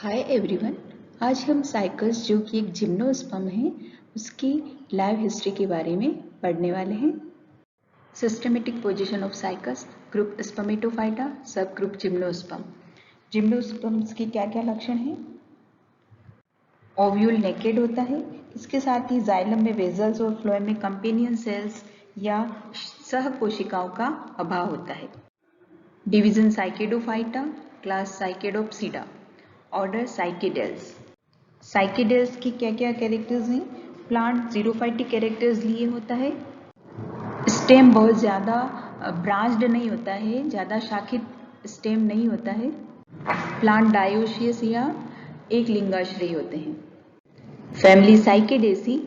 Hi everyone. आज हम cycas जो कि एक जिम्नोस्पर्म है उसकी लाइव हिस्ट्री के बारे में पढ़ने वाले हैं। Systematic position of cycas, group Spermatophyta, सब ग्रुप जिम्नोस्पर्म। जिम्नोस्पर्म्स के क्या क्या लक्षण हैं? ओव्यूल नेकेड होता है, इसके साथ ही जाइलम में वेजल्स और फ्लोएम में कंपेनियन सेल्स या सह कोशिकाओं का अभाव होता है। Division Cycadophyta, class Cycadopsida, order Cycadales. Cycadales की क्या क्या कैरेक्टर्स हैं? प्लांट जीरोफाइटिक कैरेक्टर्स लिए होता है, स्टेम बहुत ज़्यादा ब्रांच्ड नहीं होता है, ज़्यादा शाखित स्टेम नहीं होता है, प्लांट डायोशियस या एक लिंगाश्रयी होते हैं। फैमिली साइकेडेसी।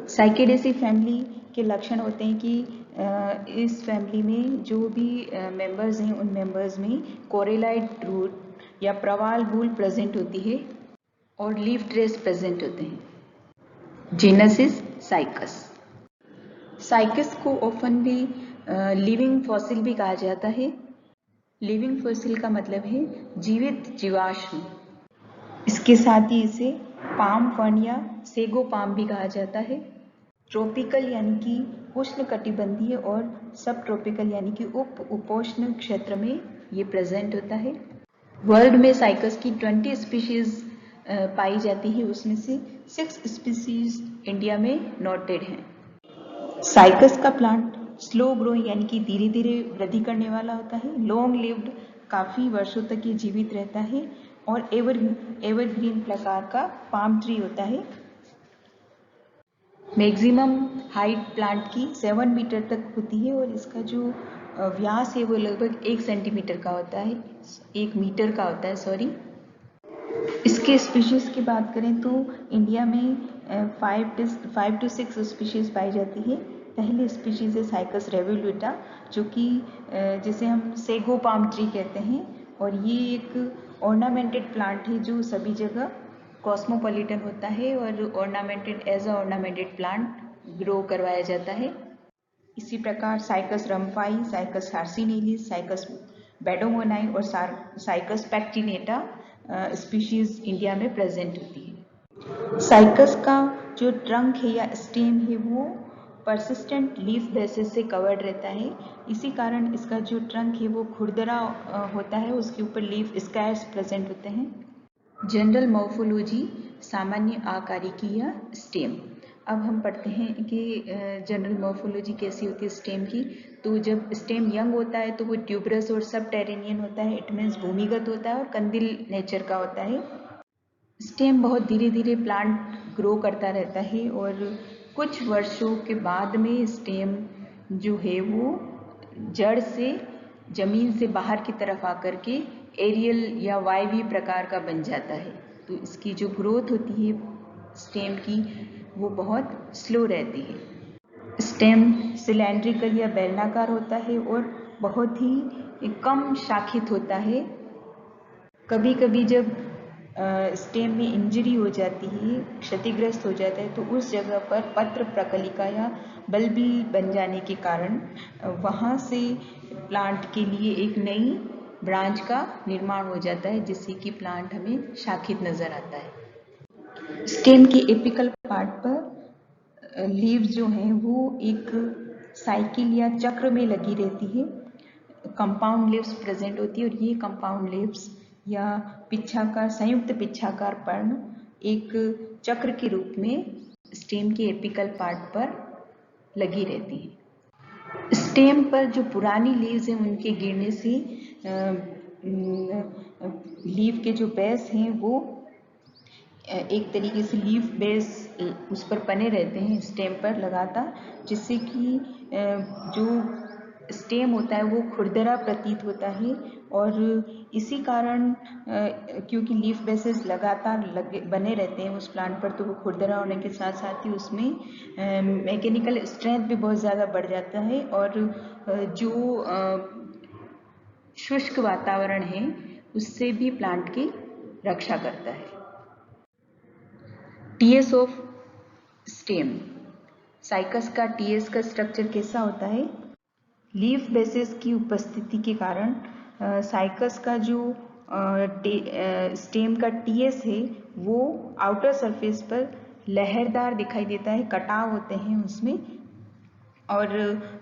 साइकेडेसी फैमिली के लक्षण होते हैं कि इस फैमिली में जो भी मेंबर्स हैं उन मेंबर्स में कोरेलाइड रूट या प्रवाल बूल प्रेजेंट होती है और लीफ ट्रेस प्रेजेंट होते हैं। Genus is cycas. साइकस को ऑफन भी लिविंग फॉसिल भी कहा जाता है। लिविंग फॉसिल का मतलब है जीवित जीवाश्म। इसके साथ ही इसे पाम फर्न या सेगो पाम भी कहा जाता है। ट्रॉपिकल यानी कि उष्ण कटिबंधीय और सब ट्रॉपिकल यानी कि उप उपोष्ण क्षेत्र में ये प्रेजेंट होता है। वर्ल्ड में साइकस की 20 स्पीशीज पाई जाती है, उसमें से 6 स्पीशीज इंडिया में नोटेड हैं। साइकस का प्लांट स्लो ग्रोइंग यानी कि धीरे धीरे वृद्धि करने वाला होता है। लॉन्ग लिव्ड, काफी वर्षों तक ये जीवित रहता है और एवरग्रीन प्रकार का पाम ट्री होता है। मैक्सिमम हाइट प्लांट की 7 मीटर तक होती है और इसका जो व्यास है वो लगभग 1 सेंटीमीटर का होता है, 1 मीटर का होता है, सॉरी। इसके स्पीशीज की बात करें तो इंडिया में 5 to 6 स्पीशीज पाई जाती है। पहली स्पीशीज है साइकस रेवोल्यूटा, जो कि जिसे हम सेगो पाम ट्री कहते हैं, और ये एक ऑर्नामेंटेड प्लांट है जो सभी जगह कॉस्मोपॉलिटन होता है और ornamented as a ornamented plant grow करवाया जाता है। इसी प्रकार Cycas rumphii, Cycas circinalis, Cycas beddomei और साइकस पैक्टिनेटा स्पीशीज इंडिया में प्रेजेंट होती है। साइकस का जो ट्रंक है या स्टेम है वो परसिस्टेंट लीफ बेसिस से कवर्ड रहता है। इसी कारण इसका जो ट्रंक है वो खुरदरा होता है, उसके ऊपर लीफ स्कैर्स प्रेजेंट होते हैं। जनरल मॉर्फोलॉजी, सामान्य आकारिकी या स्टेम। अब हम पढ़ते हैं कि जनरल मॉर्फोलॉजी कैसी होती है स्टेम की। तो जब स्टेम यंग होता है तो वो ट्यूबरस और सब टेरेनियन होता है, इट मीन्स भूमिगत होता है और कंदिल नेचर का होता है। स्टेम बहुत धीरे धीरे प्लांट ग्रो करता रहता है और कुछ वर्षों के बाद में स्टेम जो है वो जड़ से जमीन से बाहर की तरफ आकर के एरियल या वायवी प्रकार का बन जाता है। तो इसकी जो ग्रोथ होती है स्टेम की वो बहुत स्लो रहती है। स्टेम सिलेंड्रिकल या बेलनाकार होता है और बहुत ही कम शाखित होता है। कभी कभी जब स्टेम में इंजरी हो जाती है, क्षतिग्रस्त हो जाता है, तो उस जगह पर पत्र प्रकलिका या बल्बी बन जाने के कारण वहाँ से प्लांट के लिए एक नई ब्रांच का निर्माण हो जाता है, जिससे कि प्लांट हमें शाखित नजर आता है। स्टेम की एपिकल पार्ट पर लीव्स जो हैं वो एक साइकिल या चक्र में लगी रहती है। कंपाउंड लीव्स प्रेजेंट होती है और ये कंपाउंड लीव्स या पिच्छाकार, संयुक्त पिच्छाकार पर्ण एक चक्र के रूप में स्टेम के एपिकल पार्ट पर लगी रहती है। स्टेम पर जो पुरानी लीव्स हैं उनके गिरने से लीफ के जो बेस हैं वो एक तरीके से लीफ बेस उस पर बने रहते हैं स्टेम पर लगातार, जिससे कि जो स्टेम होता है वो खुरदरा प्रतीत होता है। और इसी कारण क्योंकि लीफ बेसेस लगातार बने रहते हैं उस प्लांट पर, तो वो खुरदरा होने के साथ साथ ही उसमें मैकेनिकल स्ट्रेंथ भी बहुत ज़्यादा बढ़ जाता है और जो शुष्क वातावरण है उससे भी प्लांट की रक्षा करता है। TS of stem. साइकस का टीएस का स्ट्रक्चर कैसा होता है? लीफ बेसिस की उपस्थिति के कारण साइकस का जो स्टेम का टीएस है वो आउटर सरफेस पर लहरदार दिखाई देता है, कटाव होते हैं उसमें, और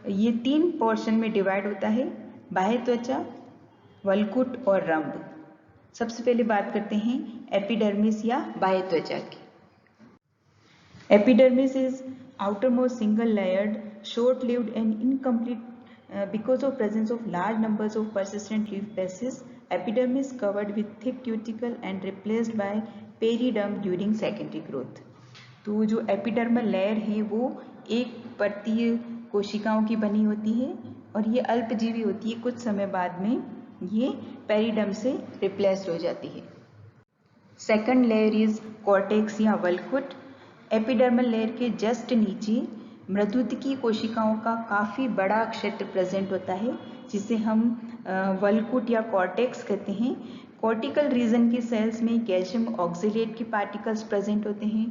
ये 3 पोर्शन में डिवाइड होता है, बाह्य त्वचा, वल्कुट और रंभ। सबसे पहले बात करते हैं एपिडर्मिस या बाह्य त्वचा की। Epidermis is outermost single layered, short-lived and incomplete because of presence of large numbers of persistent leaf bases. Epidermis covered with thick cuticle and replaced by periderm during secondary growth. तो जो epidermal layer है वो एक परतीय कोशिकाओं की बनी होती है और ये अल्पजीवी होती है, कुछ समय बाद में ये पेरिडर्म से रिप्लेस्ड हो जाती है। सेकंड लेयर इज कॉर्टेक्स या वल्कुट। एपिडर्मल लेयर के जस्ट नीचे मृदुतकी कोशिकाओं का काफ़ी बड़ा क्षेत्र प्रेजेंट होता है, जिसे हम वल्कुट या कॉर्टेक्स कहते हैं। कॉर्टिकल रीजन के सेल्स में कैल्शियम ऑक्जेलेट के पार्टिकल्स प्रेजेंट होते हैं,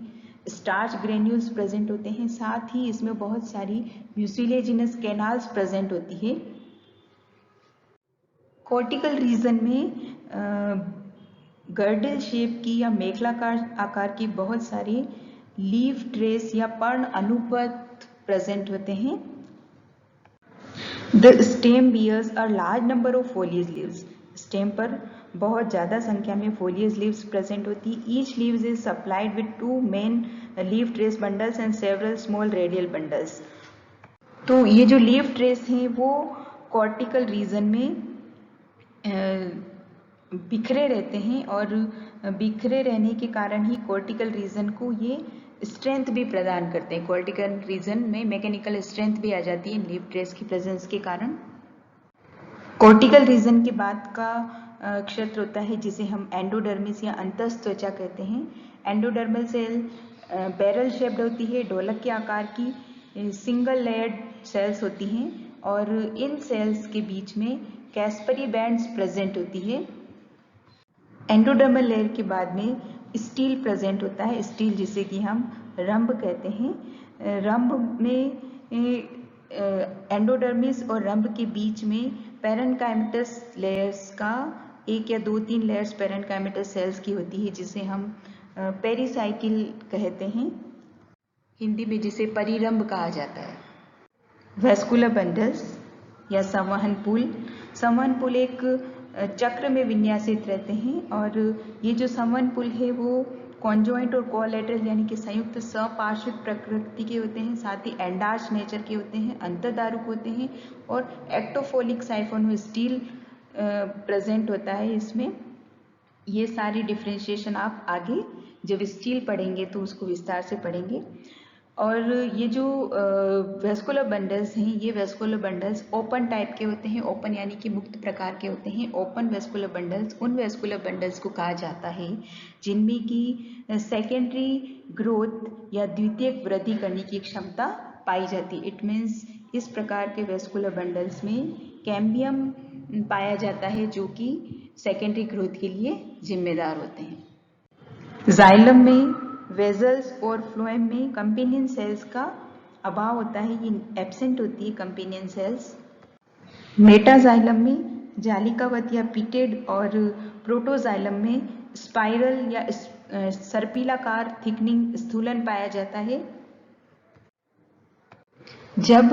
स्टार्च ग्रेन्यूल्स प्रेजेंट होते हैं, साथ ही इसमें बहुत सारी म्यूसिलेजिनस कैनाल्स प्रेजेंट होती है। कॉर्टिकल रीजन में गर्डल शेप की या मेखलाकार आकार की बहुत सारी लीफ ट्रेस या पर्ण अनुपथ प्रेजेंट होते हैं। The stem bears a large number of foliage leaves. Stem पर बहुत ज़्यादा संख्या में फोलियज लीव्स प्रेजेंट होती। Each leaves is supplied with 2 main leaf trace bundles and several small radial bundles. तो ये जो लीफ ट्रेस हैं वो कॉर्टिकल रीजन में बिखरे रहते हैं और बिखरे रहने के कारण ही कॉर्टिकल रीजन को ये स्ट्रेंथ भी प्रदान करते हैं। कॉर्टिकल रीजन में मैकेनिकल स्ट्रेंथ भी आ जाती है लीफ ट्रेस की प्रेजेंस के कारण। कॉर्टिकल रीजन के बाद का क्षेत्र होता है जिसे हम एंडोडर्मिस या अंतस्थ त्वचा कहते हैं। एंडोडर्मल सेल बैरल शेप्ड होती है, ढोलक के आकार की सिंगल लेयर्ड सेल्स होती हैं और इन सेल्स के बीच में कैस्परी बैंड्स प्रेजेंट होती है। एंडोडर्मल लेयर के बाद में स्टील प्रेजेंट होता है, स्टील जिसे कि हम रंभ कहते हैं। रंभ में एंडोडर्मिस और रंभ के बीच में पैरेन्काइमेटस लेयर्स का 1 या 2-3 लेयर्स पैरेन्काइमेटस सेल्स की होती है, जिसे हम पेरिसाइकिल कहते हैं, हिंदी में जिसे परिरंभ कहा जाता है। वेस्कुलर बंडल्स या संवहन पुल। संवहन पुल एक चक्र में विन्यासित रहते हैं और ये जो संवहन पुल है वो कॉन्जॉइंट और कोलैटरल यानी कि संयुक्त सपार्श्विक प्रकृति के होते हैं, साथ ही एंडार्च नेचर के होते हैं, अंतर्दारुक होते हैं और एक्टोफोलिक साइफोन में स्टील प्रेजेंट होता है इसमें। ये सारी डिफ्रेंशिएशन आप आगे जब स्टील पढ़ेंगे तो उसको विस्तार से पढ़ेंगे। और ये जो वेस्कुलर बंडल्स हैं, ये वेस्कुलर बंडल्स ओपन टाइप के होते हैं, ओपन यानी कि मुक्त प्रकार के होते हैं। ओपन वेस्कुलर बंडल्स उन वेस्कुलर बंडल्स को कहा जाता है जिनमें कि सेकेंडरी ग्रोथ या द्वितीयक वृद्धि करने की क्षमता पाई जाती है। इट मीन्स इस प्रकार के वेस्कुलर बंडल्स में कैम्बियम पाया जाता है जो कि सेकेंडरी ग्रोथ के लिए जिम्मेदार होते हैं। जाइलम में, वेजल्स और फ्लोएम में कंपेनियन सेल्स का अभाव होता है, ये एब्सेंट होती है कंपेनियन सेल्स। मेटाजाइलम में जालिकावत या पिटेड और प्रोटोजाइलम में स्पाइरल या सर्पिलाकार थिकनिंग स्थूलन पाया जाता है। जब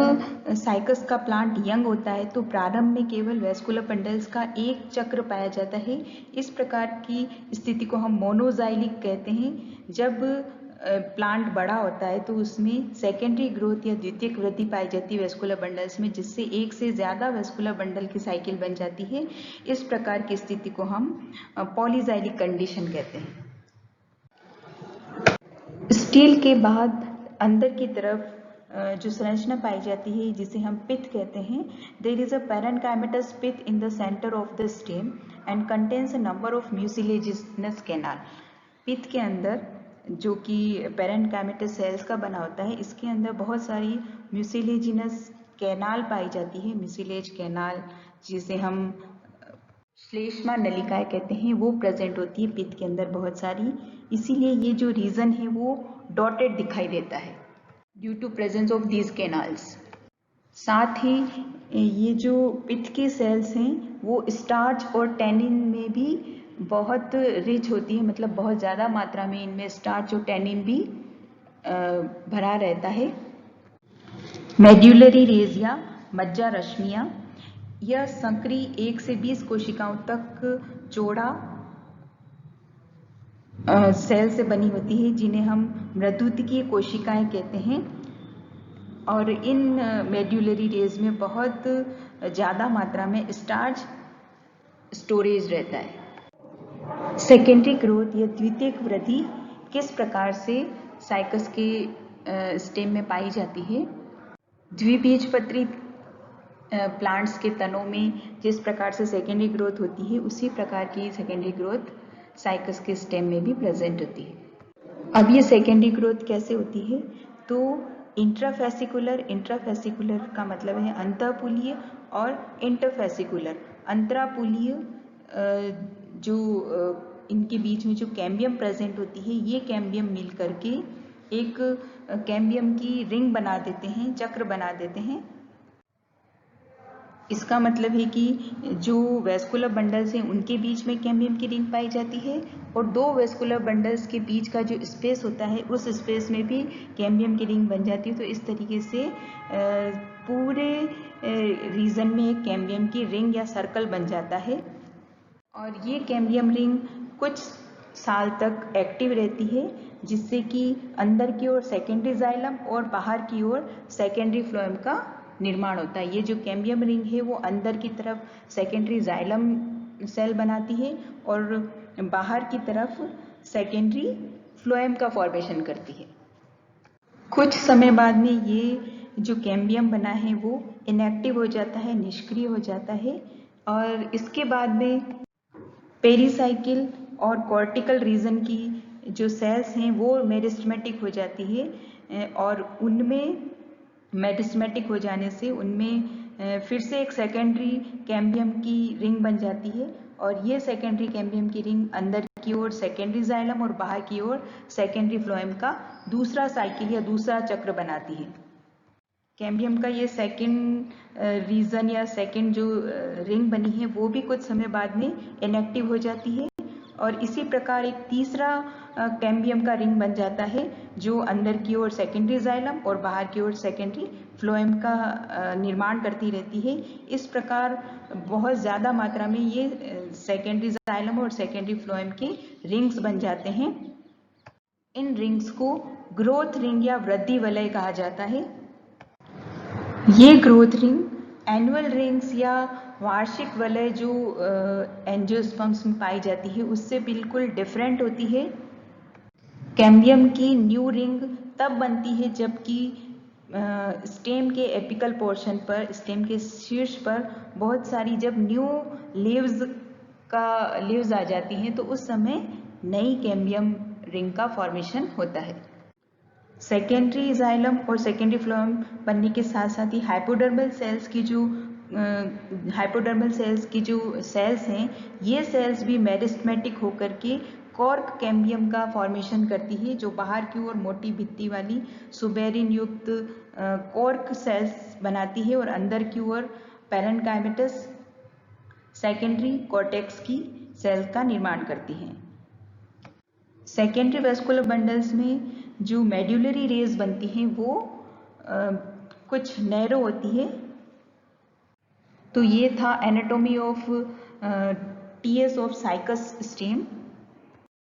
साइकस का प्लांट यंग होता है तो प्रारंभ में केवल वेस्कुलर बंडल्स का एक चक्र पाया जाता है। इस प्रकार की स्थिति को हम मोनोजाइलिक कहते हैं। जब प्लांट बड़ा होता है तो उसमें सेकेंडरी ग्रोथ या द्वितीयक वृद्धि पाई जाती है वेस्कुलर बंडल्स में, जिससे एक से ज़्यादा वेस्कुलर बंडल की साइकिल बन जाती है। इस प्रकार की स्थिति को हम पॉलीजाइलिक कंडीशन कहते हैं। स्टील के बाद अंदर की तरफ जो संरचना पाई जाती है जिसे हम पिथ कहते हैं। There is a parenchymatous pith in the centre of the stem and contains a number of mucilaginous canal. Pith के अंदर जो कि पैरेन्काइमेटस सेल्स का बना होता है, इसके अंदर बहुत सारी म्यूसिलेजिनस कैनाल पाई जाती है। म्यूसिलेज कैनाल जिसे हम श्लेष्मा नलिकाएं कहते हैं, वो प्रेजेंट होती है पिथ के अंदर बहुत सारी। इसीलिए ये जो रीजन है वो डॉटेड दिखाई देता है due to presence of these canals. साथ ही ये जो पित्त के सेल्स हैं वो स्टार्च और टैनिन में भी बहुत रिच होती है, मतलब बहुत ज़्यादा मात्रा में इनमें स्टार्च और टैनिन भी भरा रहता है। मेड्यूलरी रेज या मज्जा रश्मियाँ, यह संकरी 1 से 20 कोशिकाओं तक चौड़ा सेल से बनी होती है, जिन्हें हम मृदुतिकीय कोशिकाएं कहते हैं। और इन मेड्यूलरी रेज में बहुत ज़्यादा मात्रा में स्टार्च स्टोरेज रहता है। सेकेंडरी ग्रोथ या द्वितीयक वृद्धि किस प्रकार से साइकस के स्टेम में पाई जाती है? द्विबीजपत्री प्लांट्स के तनों में जिस प्रकार से सेकेंडरी ग्रोथ होती है, उसी प्रकार की सेकेंडरी ग्रोथ साइकस के स्टेम में भी प्रेजेंट होती है। अब ये सेकेंडरी ग्रोथ कैसे होती है? तो इंट्राफेसिकुलर का मतलब है अंतःपुलीय, और इंटरफेसिकुलर अंतरापुलीय, जो इनके बीच में जो कैम्बियम प्रेजेंट होती है, ये कैम्बियम मिल करके एक कैम्बियम की रिंग बना देते हैं, चक्र बना देते हैं। इसका मतलब है कि जो वेस्कुलर बंडल्स हैं उनके बीच में कैम्बियम की रिंग पाई जाती है, और दो वेस्कुलर बंडल्स के बीच का जो स्पेस होता है उस स्पेस में भी कैम्बियम की रिंग बन जाती है। तो इस तरीके से पूरे रीजन में एक कैम्बियम की रिंग या सर्कल बन जाता है, और ये कैम्बियम रिंग कुछ साल तक एक्टिव रहती है, जिससे कि अंदर की ओर सेकेंडरी जाइलम और बाहर की ओर सेकेंडरी फ्लोएम का निर्माण होता है। ये जो कैम्बियम रिंग है वो अंदर की तरफ सेकेंडरी जाइलम सेल बनाती है और बाहर की तरफ सेकेंडरी फ्लोएम का फॉर्मेशन करती है। कुछ समय बाद में ये जो कैम्बियम बना है वो इनएक्टिव हो जाता है, निष्क्रिय हो जाता है, और इसके बाद में पेरीसाइकिल और कॉर्टिकल रीजन की जो सेल्स हैं वो मेरिस्टेमेटिक हो जाती है, और उनमें मेरिस्टेमेटिक हो जाने से उनमें फिर से एक सेकेंडरी कैम्बियम की रिंग बन जाती है, और ये सेकेंडरी कैम्बियम की रिंग अंदर की ओर सेकेंडरी जाइलम और बाहर की ओर सेकेंडरी फ्लोएम का दूसरा साइकिल या दूसरा चक्र बनाती है। कैम्बियम का ये सेकेंड रीजन या सेकेंड जो रिंग बनी है वो भी कुछ समय बाद में इनएक्टिव हो जाती है, और इसी प्रकार एक तीसरा कैम्बियम का रिंग बन जाता है जो अंदर की ओर सेकेंडरी जाइलम और बाहर की ओर सेकेंडरी फ्लोएम का निर्माण करती रहती है। इस प्रकार बहुत ज़्यादा मात्रा में ये सेकेंडरी जाइलम और सेकेंडरी फ्लोएम के रिंग्स बन जाते हैं। इन रिंग्स को ग्रोथ रिंग या वृद्धि वलय कहा जाता है। ये ग्रोथ रिंग एनुअल रिंग्स या वार्षिक वलय जो एंजियोस्पर्म्स में पाई जाती है उससे बिल्कुल डिफरेंट होती है। कैम्बियम की न्यू रिंग तब बनती है जबकि स्टेम के एपिकल पोर्शन पर, स्टेम के शीर्ष पर बहुत सारी जब न्यू लीव्स आ जाती हैं तो उस समय नई कैम्बियम रिंग का फॉर्मेशन होता है। सेकेंडरी जाइलम और सेकेंडरी फ्लोएम बनने के साथ साथ ही हाइपोडर्मल सेल्स की जो सेल्स हैं, ये सेल्स भी मेरिस्टेमेटिक होकर के कॉर्क कैम्बियम का फॉर्मेशन करती है, जो बाहर की ओर मोटी भित्ति वाली सुबेरिन युक्त कॉर्क सेल्स बनाती है, और अंदर की ओर पैरेन्काइमेटस सेकेंडरी कॉर्टेक्स की सेल्स का निर्माण करती हैं। सेकेंडरी वेस्कुलर बंडल्स में जो मेड्यूलरी रेज बनती हैं वो कुछ नैरो होती है। तो ये था anatomy of TS of Cycas stem.